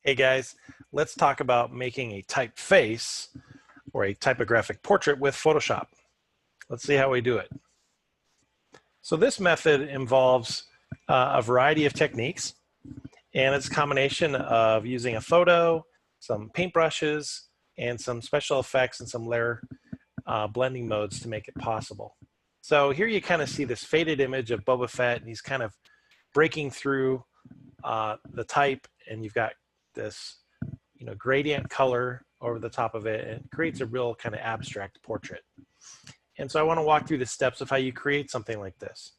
Hey guys, let's talk about making a typeface or a typographic portrait with Photoshop. Let's see how we do it. So this method involves a variety of techniques, and it's a combination of using a photo, some paintbrushes, and some special effects and some layer blending modes to make it possible. So here you kind of see this faded image of Boba Fett, and he's kind of breaking through the type, and you've got this gradient color over the top of it, and it creates a real kind of abstract portrait. And so I want to walk through the steps of how you create something like this.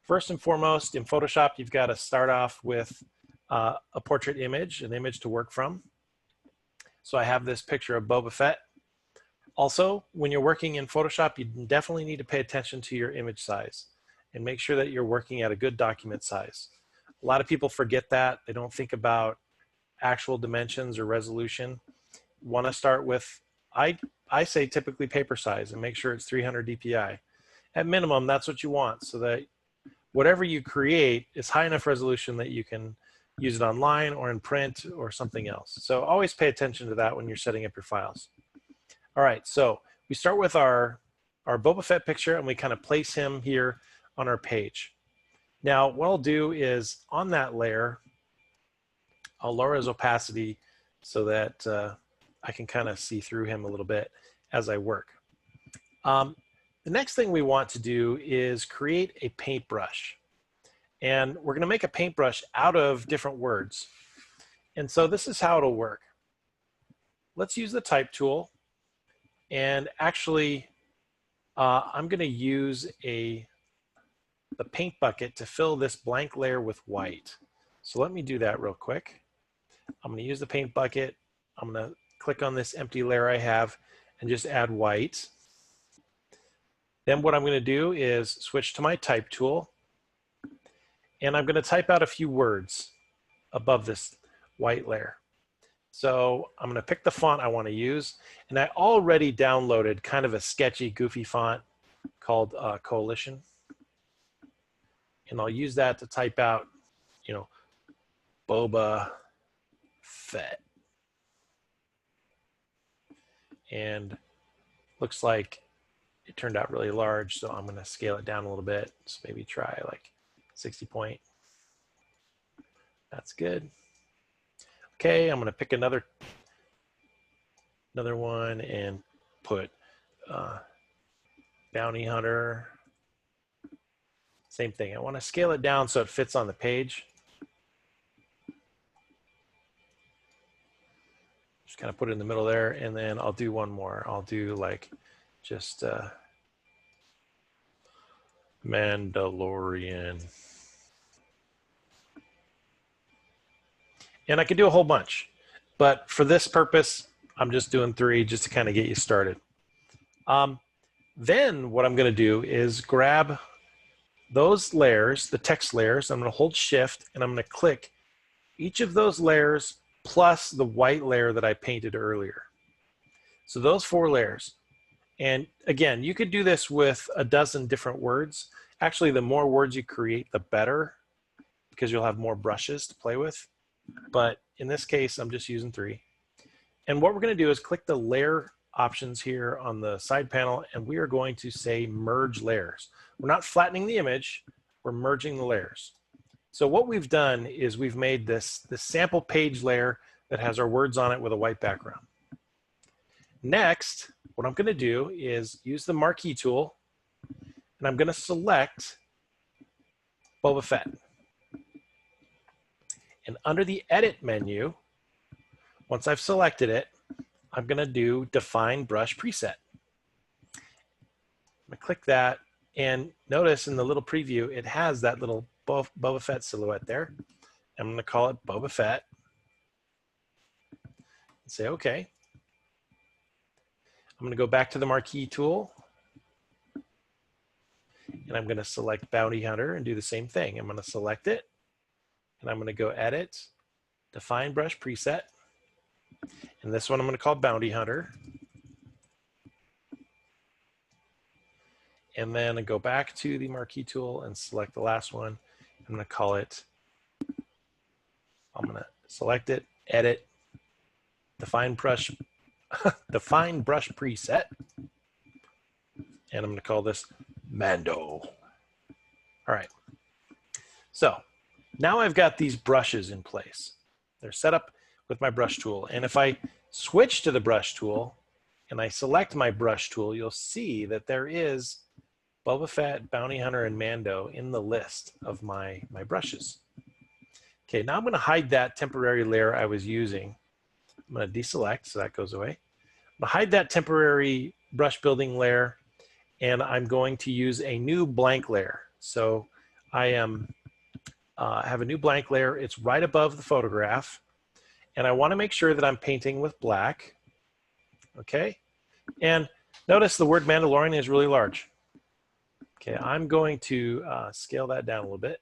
First and foremost, in Photoshop, you've got to start off with a portrait image, an image to work from. So I have this picture of Boba Fett. Also, when you're working in Photoshop, you definitely need to pay attention to your image size and make sure that you're working at a good document size. A lot of people forget that. They don't think about actual dimensions or resolution. Want to start with, I say typically paper size, and make sure it's 300 dpi. At minimum, that's what you want, so that whatever you create is high enough resolution that you can use it online or in print or something else. So always pay attention to that when you're setting up your files. All right, so we start with our Boba Fett picture, and we kind of place him here on our page. Now, what I'll do is on that layer, I'll lower his opacity so that I can kind of see through him a little bit as I work. The next thing we want to do is create a paintbrush. And we're going to make a paintbrush out of different words. And so this is how it'll work. Let's use the type tool. And actually, I'm going to use the paint bucket to fill this blank layer with white. So let me do that real quick. I'm going to use the paint bucket. I'm going to click on this empty layer I have and just add white. Then what I'm going to do is switch to my type tool, and I'm going to type out a few words above this white layer. So I'm going to pick the font I want to use, and I already downloaded kind of a sketchy, goofy font called Coalition, and I'll use that to type out, Boba Fett. And looks like it turned out really large, so I'm going to scale it down a little bit. So maybe try like 60 point. That's good. Okay, I'm going to pick another one and put Bounty Hunter. Same thing. I want to scale it down so it fits on the page. Just kind of put it in the middle there, and then I'll do one more. I'll do like just Mandalorian. And I could do a whole bunch, but for this purpose, I'm just doing 3 just to kind of get you started. Then what I'm going to do is grab those layers, the text layers. I'm going to hold Shift, and I'm going to click each of those layers plus the white layer that I painted earlier. So those 4 layers. And again, you could do this with a dozen different words. Actually, the more words you create, the better, because you'll have more brushes to play with. But in this case, I'm just using 3. And what we're going to do is click the layer options here on the side panel, and we are going to say merge layers. We're not flattening the image, we're merging the layers. So what we've done is we've made this sample page layer that has our words on it with a white background. Next, what I'm going to do is use the marquee tool, and I'm going to select Boba Fett. And under the edit menu, once I've selected it, I'm going to do define brush preset. I'm going to click that, and notice in the little preview, it has that little Boba Fett silhouette there. I'm going to call it Boba Fett and say OK. I'm going to go back to the marquee tool, and I'm going to select Bounty Hunter and do the same thing. I'm going to select it, and I'm going to go Edit, Define Brush Preset, and this one I'm going to call Bounty Hunter. And then I go back to the marquee tool and select the last one. I'm going to call it, I'm going to select it edit, define brush, define brush preset, and I'm going to call this Mando. All right. So now I've got these brushes in place. They're set up with my brush tool. And if I switch to the brush tool and I select my brush tool, you'll see that there is Boba Fett, Bounty Hunter, and Mando in the list of my brushes. Okay, now I'm going to hide that temporary layer I was using. I'm going to deselect, so that goes away. I'm going to hide that temporary brush building layer, and I'm going to use a new blank layer. So I have a new blank layer. It's right above the photograph, and I want to make sure that I'm painting with black. Okay, and notice the word Mandalorian is really large. Okay, I'm going to scale that down a little bit.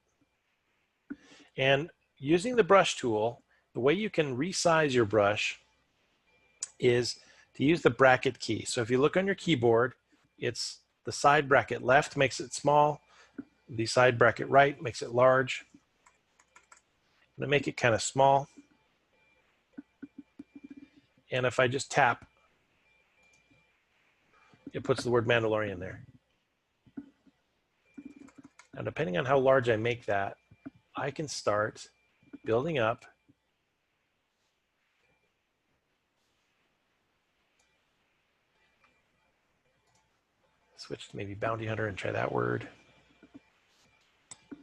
And using the brush tool, the way you can resize your brush is to use the bracket key. So if you look on your keyboard, it's the side bracket left makes it small, the side bracket right makes it large. I'm going to make it kind of small. And if I just tap, it puts the word Mandalorian there. Now, depending on how large I make that, I can start building up switch to maybe Bounty Hunter and try that word.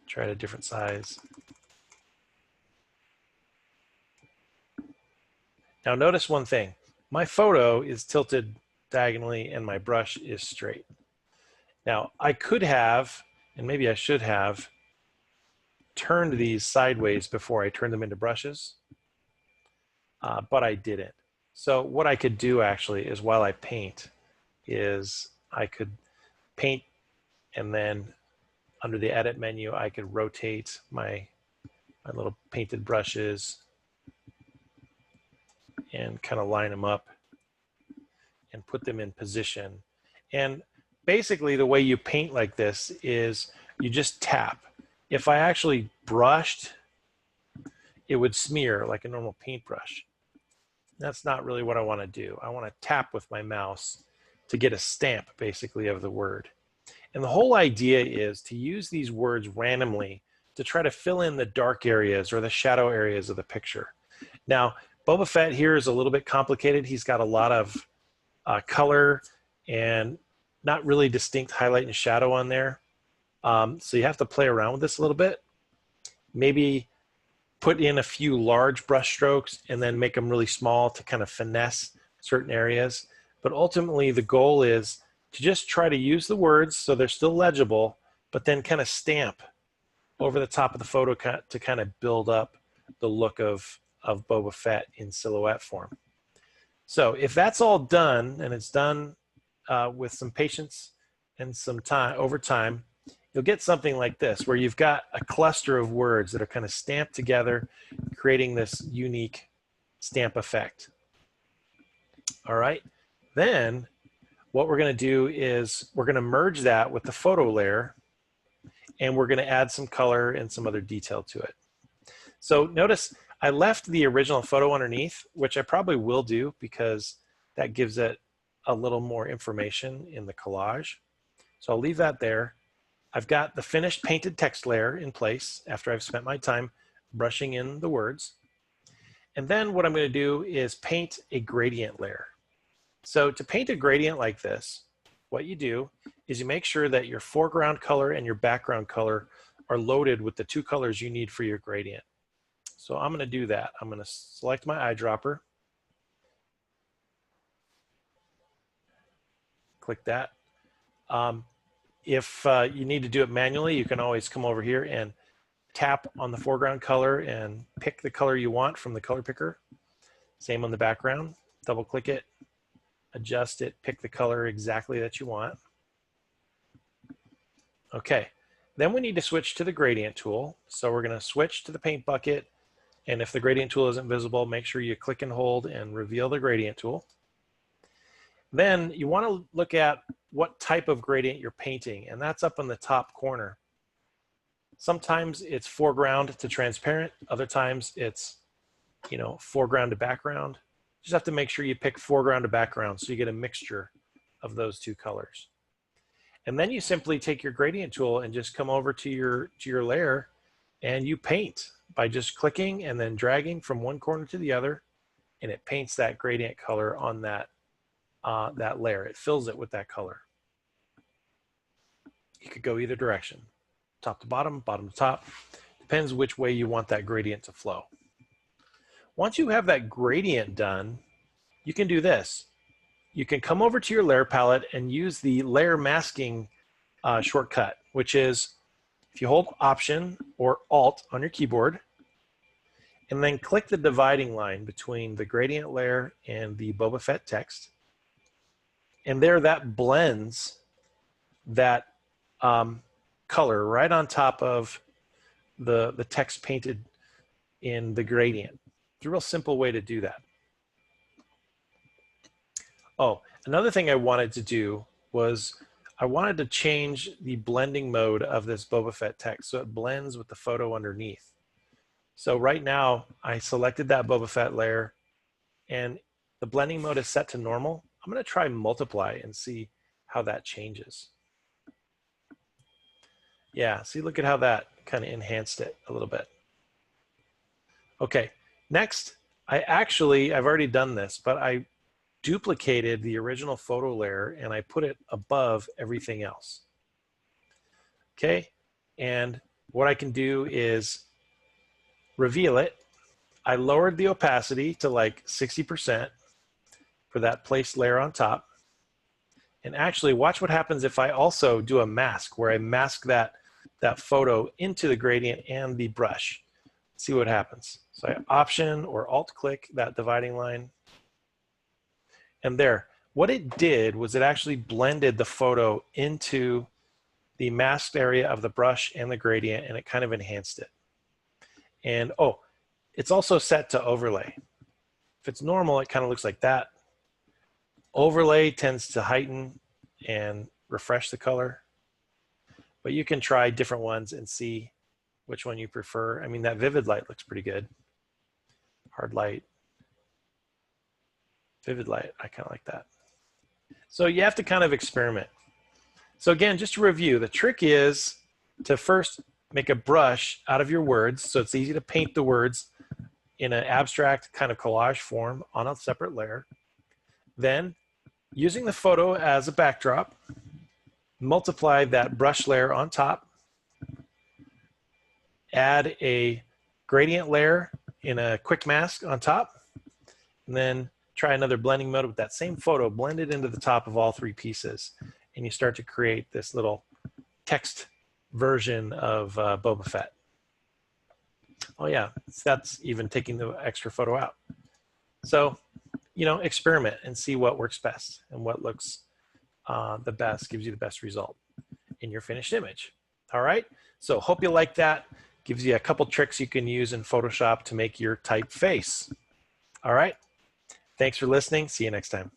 Try it a different size. Now notice one thing. My photo is tilted diagonally and my brush is straight. Now I could have, and maybe I should have, turned these sideways before I turned them into brushes, but I didn't. So what I could do actually is while I paint is I could paint, and then under the edit menu I could rotate my little painted brushes and kind of line them up and put them in position. And basically the way you paint like this is you just tap. If I actually brushed, it would smear like a normal paintbrush. That's not really what I want to do. I want to tap with my mouse to get a stamp basically of the word. And the whole idea is to use these words randomly to try to fill in the dark areas or the shadow areas of the picture. Now, Boba Fett here is a little bit complicated. He's got a lot of color and not really distinct highlight and shadow on there. So you have to play around with this a little bit. Maybe put in a few large brush strokes and then make them really small to kind of finesse certain areas. But ultimately the goal is to just try to use the words so they're still legible, but then kind of stamp over the top of the photo to kind of build up the look of Boba Fett in silhouette form. So if that's all done, and it's done with some patience and some time over time, you'll get something like this, where you've got a cluster of words that are kind of stamped together, creating this unique stamp effect. All right, then what we're going to do is we're going to merge that with the photo layer, and we're going to add some color and some other detail to it. So notice I left the original photo underneath, which I probably will do because that gives it a little more information in the collage. So I'll leave that there. I've got the finished painted text layer in place after I've spent my time brushing in the words. And then what I'm going to do is paint a gradient layer. So to paint a gradient like this, what you do is you make sure that your foreground color and your background color are loaded with the two colors you need for your gradient. So I'm going to do that. I'm going to select my eyedropper. Click that. If you need to do it manually, you can always come over here and tap on the foreground color and pick the color you want from the color picker. Same on the background. Double click it, adjust it, pick the color exactly that you want. Okay, then we need to switch to the gradient tool. So we're going to switch to the paint bucket. And if the gradient tool isn't visible, make sure you click and hold and reveal the gradient tool. Then you want to look at what type of gradient you're painting, and that's up in the top corner. Sometimes it's foreground to transparent, other times it's you know, foreground to background. Just have to make sure you pick foreground to background so you get a mixture of those two colors. And then you simply take your gradient tool and just come over to your layer and you paint by just clicking and then dragging from one corner to the other, and it paints that gradient color on that, that layer. It fills it with that color. You could go either direction, top to bottom, bottom to top. Depends which way you want that gradient to flow. Once you have that gradient done, you can do this. You can come over to your layer palette and use the layer masking shortcut, which is if you hold Option or Alt on your keyboard, and then click the dividing line between the gradient layer and the Boba Fett text. And there that blends that color right on top of the text painted in the gradient. It's a real simple way to do that. Oh, another thing I wanted to do was I wanted to change the blending mode of this Boba Fett text so it blends with the photo underneath. So right now I selected that Boba Fett layer and the blending mode is set to normal. I'm going to try multiply and see how that changes. Yeah, see, look at how that kind of enhanced it a little bit. Okay, next, I've already done this, but I duplicated the original photo layer and I put it above everything else. Okay, and what I can do is reveal it. I lowered the opacity to like 60% for that placed layer on top. And actually watch what happens if I also do a mask where I mask that photo into the gradient and the brush. See what happens. So I Option or Alt click that dividing line. And there, what it did was it actually blended the photo into the masked area of the brush and the gradient, and it kind of enhanced it. And oh, it's also set to overlay. If it's normal, it kind of looks like that. Overlay tends to heighten and refresh the color, but you can try different ones and see which one you prefer. I mean, that vivid light looks pretty good. Hard light, vivid light, I kind of like that. So you have to kind of experiment. So again, just to review, the trick is to first make a brush out of your words so it's easy to paint the words in an abstract kind of collage form on a separate layer. Then, using the photo as a backdrop, multiply that brush layer on top, add a gradient layer in a quick mask on top, and then try another blending mode with that same photo, blend it into the top of all three pieces, and you start to create this little text version of Boba Fett. Oh yeah, that's even taking the extra photo out. So, you know, experiment and see what works best and what looks the best, gives you the best result in your finished image. All right, so hope you like that. Gives you a couple tricks you can use in Photoshop to make your type face. All right, thanks for listening. See you next time.